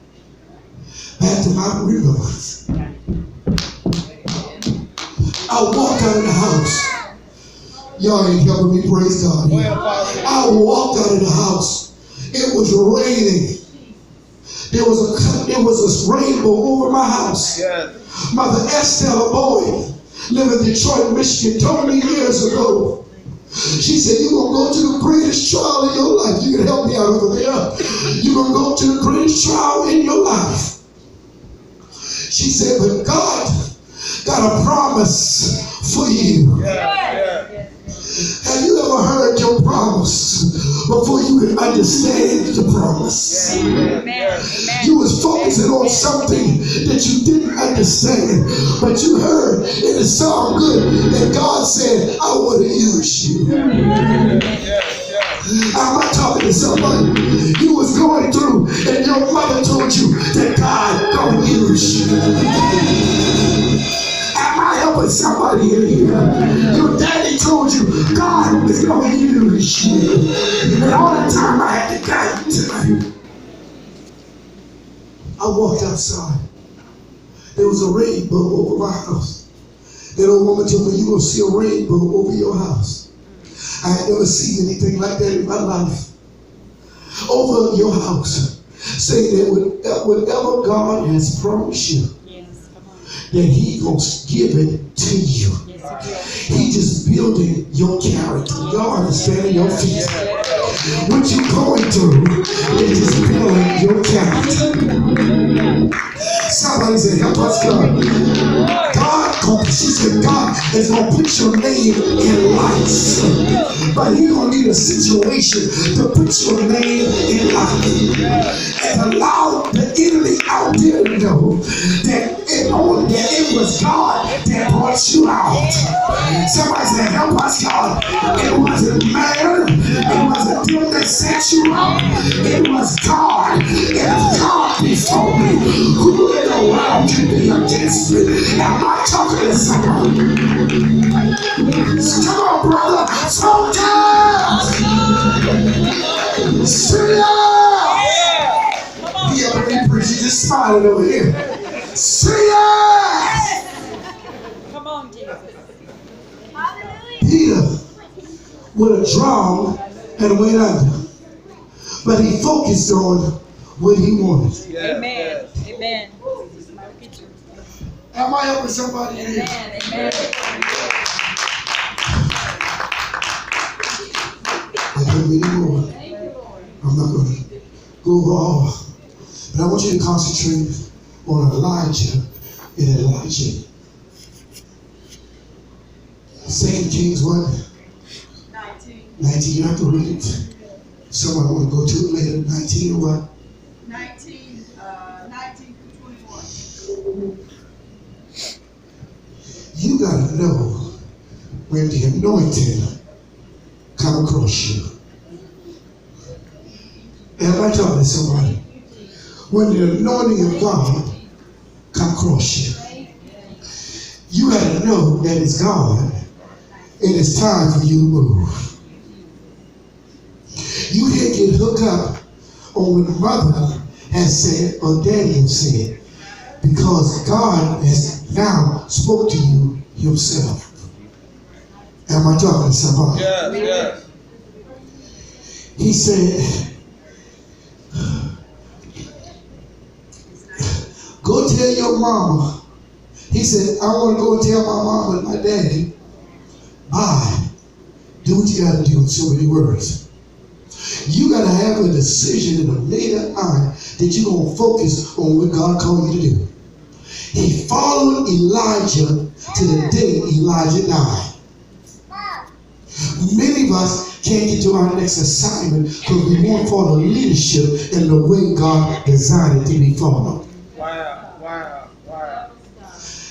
Back to my remembrance. I walked out of the house. Y'all ain't helping me, praise God. I walked out of the house. It was raining. There was a rainbow over my house. Yes. Mother Estelle Boyd, living in Detroit, Michigan, told me years ago. She said, you're going to go to the greatest trial in your life. You can help me out over there. You're going to go to the greatest trial in your life. She said, but God got a promise for you. Yeah. Have you ever heard your promise before you could understand the promise? Amen. You was focusing on something that you didn't understand, but you heard it sound good, and God said, I want to use you. I'm not talking to somebody you was going through, and your mother told you that God gonna use you. Am I helping somebody in here? Your daddy told you God is going to use you. And all the time I had to guide you tonight. I walked outside. There was a rainbow over my house. That old woman told me, you're going to see a rainbow over your house. I had never seen anything like that in my life. over your house. Say that whatever God has promised you, that He gonna give it to you. He just building your character. Y'all understand your feet. What you going through is just building your character. Somebody said, help us God. She said, God is going to put your name in lights. But He's going to need a situation to put your name in lights. And allow the enemy out there to know that it was God that brought you out. Somebody said, help us God. It wasn't man. It wasn't them that set you out. It was God. If God before me, who in the world can be against me? Am I talking to somebody? Come on, brother. Sometimes. Serious. He up here preaching, just smiling over here. Serious. Come on, Jesus. Peter would have drowned and went under, but he focused on what he wanted. Amen. Amen. Am I helping somebody here? Amen. Amen. I can't read anymore. I'm not going to go off. But I want you to concentrate on Elijah and Elijah. 2 Kings 1? 19. You have to read it. Someone want to go to it later. 19 or what? 19 through 21. You got to know when the anointing come across you. Am I talking to somebody? When the anointing of God come across you, you got to know that it's God and it's time for you to move. You didn't get hooked up on what mother has said or daddy has said, because God has now spoke to you himself. Am I talking to somebody? Yes. He said, go tell your mama. He said, I want to go and tell my mama and my daddy, bye. Do what you got to do in so many words. You got to have a decision in a later eye that you're going to focus on what God called you to do. He followed Elijah to the day Elijah died. Many of us can't get to our next assignment because we won't follow leadership in the way God designed it to be followed. Wow.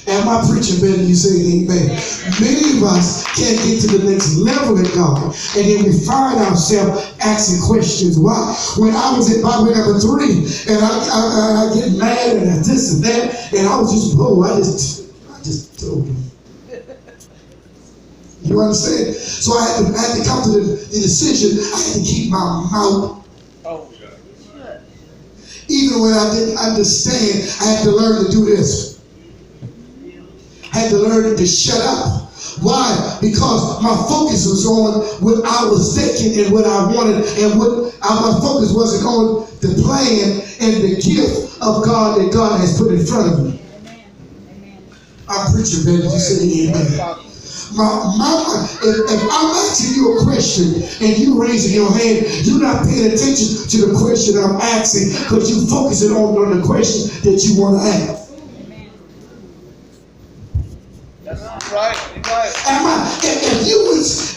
Am I preaching better than you say amen? Many of us can't get to the next level in God, and then we find ourselves asking questions. Why? When I was in Bible number 3, and I get mad and this and that, and I was just bold. I just told him. You understand? So I had to come to the decision. I had to keep my mouth. Oh, even when I didn't understand, I had to learn to do this. I had to learn to shut up. Why? Because my focus was on what I was thinking and what I wanted, and my focus wasn't on the plan and the gift of God that God has put in front of me. I'm preaching better. You say amen. If I'm asking you a question and you raising your hand, you're not paying attention to the question I'm asking because you're focusing on the question that you want to ask. Right.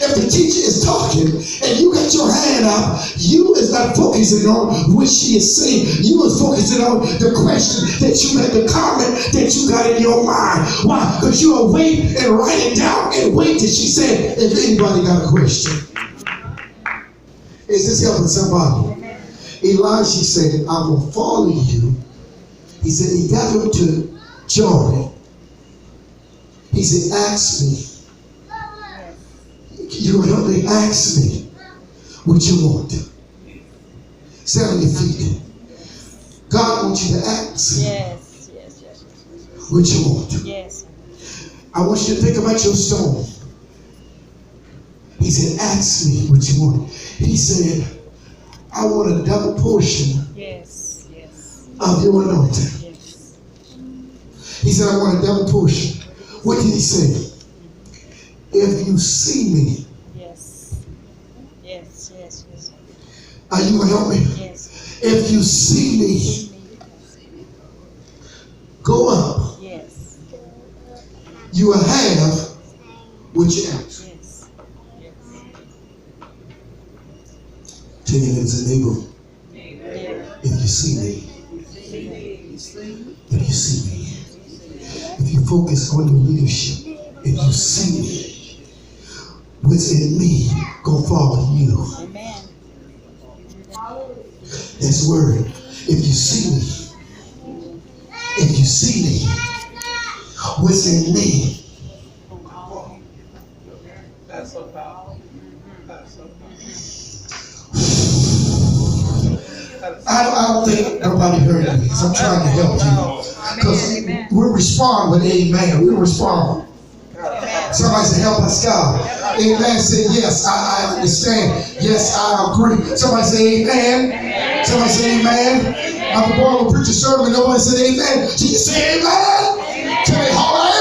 If the teacher is talking and you got your hand up, you is not focusing on what she is saying. You is focusing on the question that you had, the comment that you got in your mind. Why? Because you are waiting and writing down and wait till she said, if anybody got a question. Is this helping somebody? Elijah said, I will follow you. He said, he got him to Jordan. He said, ask me. You help me, ask me what you want. Stand on your feet. God wants you to ask Yes. what you want. Yes. I want you to think about your storm. He said, ask me what you want. He said, I want a double portion Yes. Yes. of your anointing. Yes. He said, I want a double portion. What did he say? If you see me, Yes. Yes. Yes. Yes. are you going to help me? Yes. If you see me, go up. Yes. You will have what you ask. Yes. Yes. Tell your neighbors and neighbor, Yes. if you see me, if you see me, if you focus on your leadership, if you see me, what's in me gonna follow you. Amen. That's the word. If you see me, if you see me, what's in me. That's so powerful. That's so powerful. I don't think nobody heard me, so I'm trying to help you. Because we respond with amen. We respond. Somebody said, help us, God. Amen. Say, yes, I understand. Yes, I agree. Somebody say, amen. Somebody say, amen. I'm born with preacher sermon. Nobody said, amen. So you say, amen. Tell me, amen.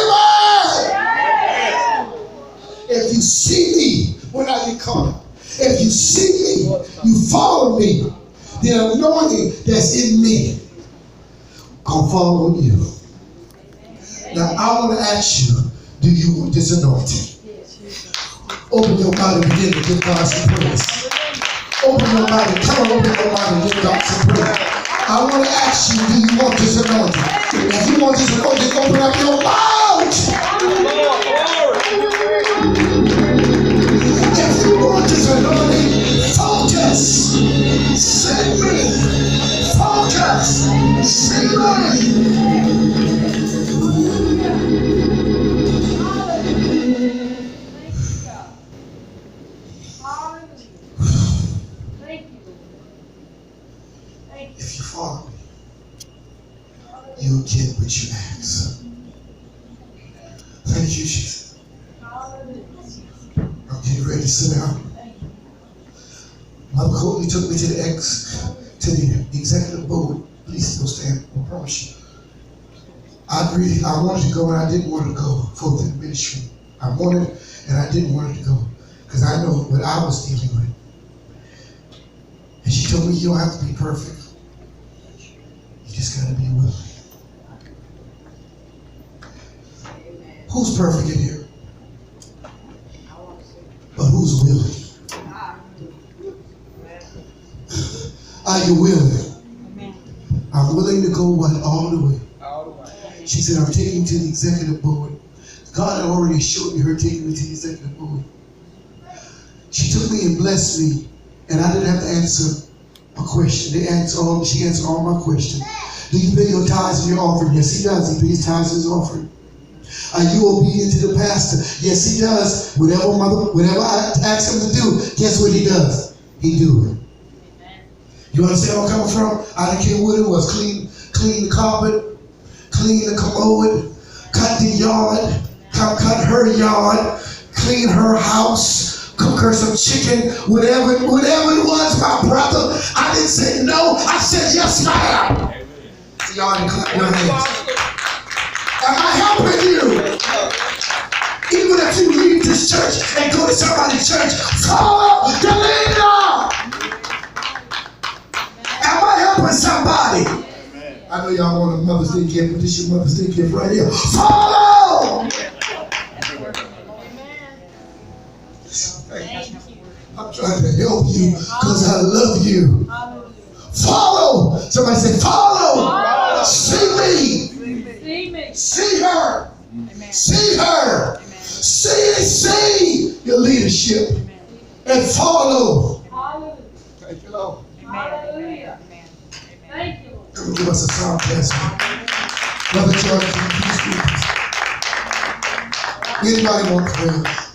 If you see me when I get caught up, if you see me, you follow me, the anointing that's in me gonna follow you. Now I want to ask you, do you want this anointing? Open your mouth and begin to give God some praise. Open your mouth and come on, open your mouth and give God some praise. I want to ask you, do you want this anointing? If you want this anointing, open up your mouth. If you want this anointing, focus. See me. Focus. See me. If you follow me, you'll get what you ask. Thank you, Jesus. I'm getting ready to sit down. Mother Courtney took me to the executive board. Please don't stand. I promise you. I wanted to go and I didn't want to go for the ministry. I wanted and I didn't want it to go because I know what I was dealing with. And she told me, you don't have to be perfect. You just got to be willing. Who's perfect in here? But who's willing? Are you willing? I'm willing to go all the way. She said, I'm taking you to the executive board. God had already showed me her taking me to the executive board. She took me and blessed me, and I didn't have to answer a question. She answered all my questions. Do you pay your tithes and your offering? Yes, he does. He pays tithes and his offering. Are you obedient to the pastor? Yes, he does. Whatever I ask him to do, guess what he does? He do it. You understand where I'm coming from? I didn't care what it was. Clean the carpet, clean the commode, cut the yard, cut her yard, clean her house, cook her some chicken, whatever it was, my brother. I didn't say no. I said yes, ma'am. Y'all didn't clap your hands. Am I helping you? Even if you leave this church and go to somebody's church, follow the leader. Am I helping somebody? I know y'all want a Mother's Day gift, but this is your Mother's Day gift right here. Follow! I'm trying to help you because I love you. Follow! Somebody say, follow! See me! See her! See her! See your leadership and follow. Thank you, Lord. Hallelujah. Thank you. Come give us a sound blessing. Brother George, can you please speak? Anybody want prayer?